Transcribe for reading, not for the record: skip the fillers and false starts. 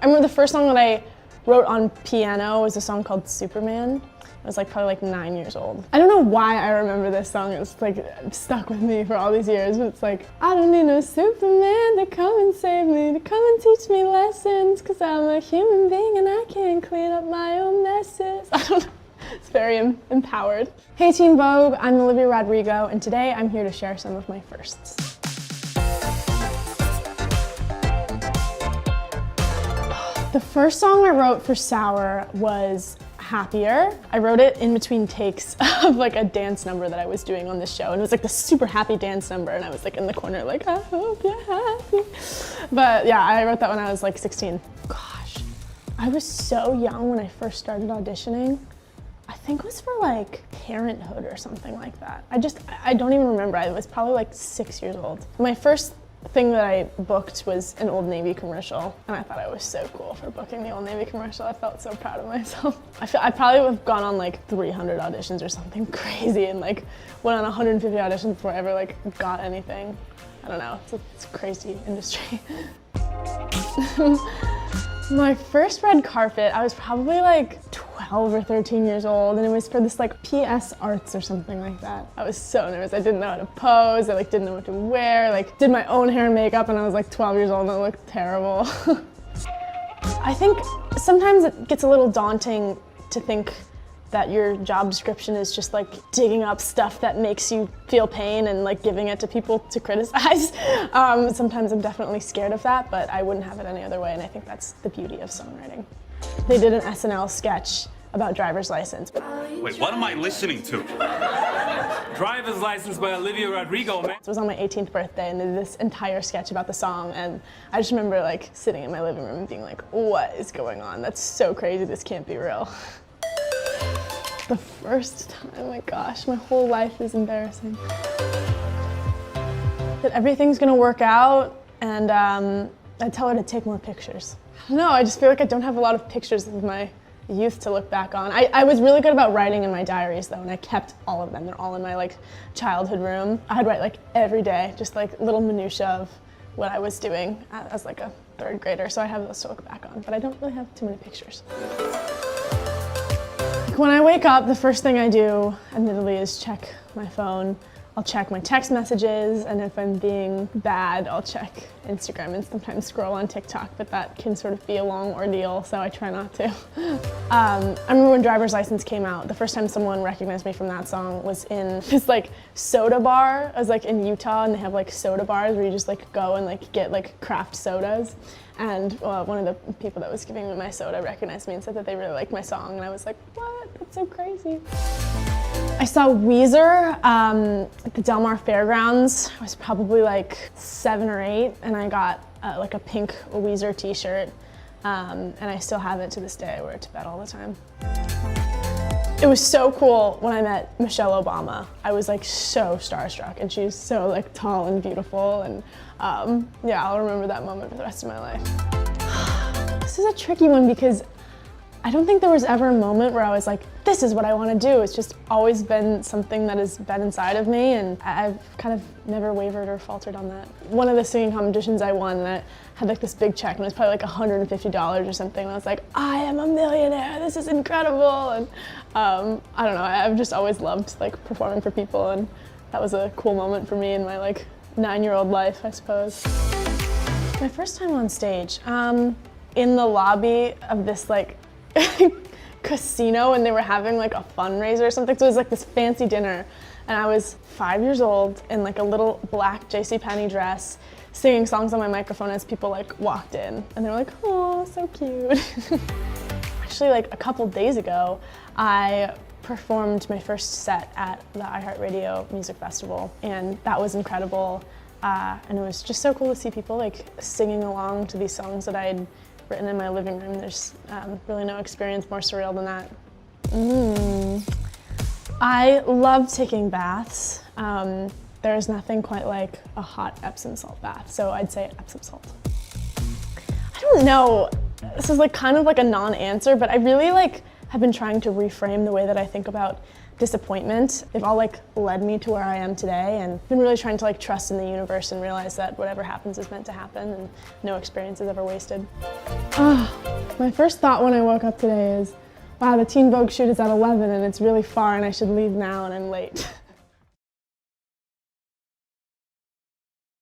I remember the first song that I wrote on piano was a song called Superman. I was like probably like 9 years old. I don't know why I remember this song. It's like stuck with me for all these years. But it's like, I don't need no Superman to come and save me, to come and teach me lessons, cause I'm a human being and I can't clean up my own messes. I don't know. It's very empowered. Hey Teen Vogue, I'm Oliヴia Rodrigo, and today I'm here to share some of my firsts. The first song I wrote for Sour was Happier. I wrote it in between takes of like a dance number that I was doing on this show, and it was like this super happy dance number, and I was like in the corner like, I hope you're happy. But yeah, I wrote that when I was like 16. Gosh, I was so young when I first started auditioning. I think it was for like Parenthood or something like that. I don't even remember. I was probably like 6 years old. My first thing that I booked was an Old Navy commercial, and I thought I was so cool for booking the Old Navy commercial. I felt so proud of myself. I probably would have gone on like 300 auditions or something crazy, and like went on 150 auditions before I ever like got anything. I don't know, it's a crazy industry. My first red carpet, I was probably like 12 or 13 years old, and it was for this like PS Arts or something like that. I was so nervous. I didn't know how to pose. I like didn't know what to wear. Like did my own hair and makeup, and I was like 12 years old and it looked terrible. I think sometimes it gets a little daunting to think that your job description is just like digging up stuff that makes you feel pain and like giving it to people to criticize. Sometimes I'm definitely scared of that, but I wouldn't have it any other way, and I think that's the beauty of songwriting. They did an SNL sketch about driver's license. Wait, what am I listening to? Driver's License by Oliヴia Rodrigo, man. It was on my 18th birthday, and they did this entire sketch about the song, and I just remember like sitting in my living room and being like, what is going on? That's so crazy, this can't be real. The first time, oh my gosh, my whole life is embarrassing. That everything's gonna work out, and I tell her to take more pictures. I don't know, I just feel like I don't have a lot of pictures of my youth to look back on. I was really good about writing in my diaries though, and I kept all of them. They're all in my like childhood room. I'd write like every day, just like little minutia of what I was doing as like a third grader, so I have those to look back on, but I don't really have too many pictures. When I wake up, the first thing I do, admittedly, is check my phone. I'll check my text messages, and if I'm being bad, I'll check Instagram and sometimes scroll on TikTok, but that can sort of be a long ordeal, so I try not to. I remember when Driver's License came out, the first time someone recognized me from that song was in this like soda bar. I was like in Utah, and they have like soda bars where you just like go and like get like craft sodas. And one of the people that was giving me my soda recognized me and said that they really liked my song, and I was like, what? That's so crazy. I saw Weezer at the Del Mar Fairgrounds. I was probably like 7 or 8, and I got like a pink Weezer t-shirt, and I still have it to this day. I wear it to bed all the time. It was so cool when I met Michelle Obama. I was like so starstruck, and she's so like tall and beautiful, and yeah, I'll remember that moment for the rest of my life. This is a tricky one because I don't think there was ever a moment where I was like, this is what I want to do. It's just always been something that has been inside of me, and I've kind of never wavered or faltered on that. One of the singing competitions I won, and I had like this big check, and it was probably like $150 or something, and I was like, I am a millionaire, this is incredible. And I don't know, I've just always loved like performing for people, and that was a cool moment for me in my like 9-year-old life, I suppose. My first time on stage, in the lobby of this like casino, and they were having like a fundraiser or something, so it was like this fancy dinner, and I was 5 years old in like a little black JCPenney dress, singing songs on my microphone as people like walked in, and they were like, oh, so cute. Actually, like a couple days ago, I performed my first set at the iHeartRadio Music Festival, and that was incredible, and it was just so cool to see people like singing along to these songs that I'd written in my living room. There's really no experience more surreal than that. I love taking baths. There's nothing quite like a hot Epsom salt bath, so I'd say Epsom salt. I don't know, this is like kind of like a non-answer, but I really like have been trying to reframe the way that I think about disappointment. They've all like led me to where I am today, and I've been really trying to like trust in the universe and realize that whatever happens is meant to happen and no experience is ever wasted. My first thought when I woke up today is, wow, the Teen Vogue shoot is at 11 and it's really far and I should leave now and I'm late.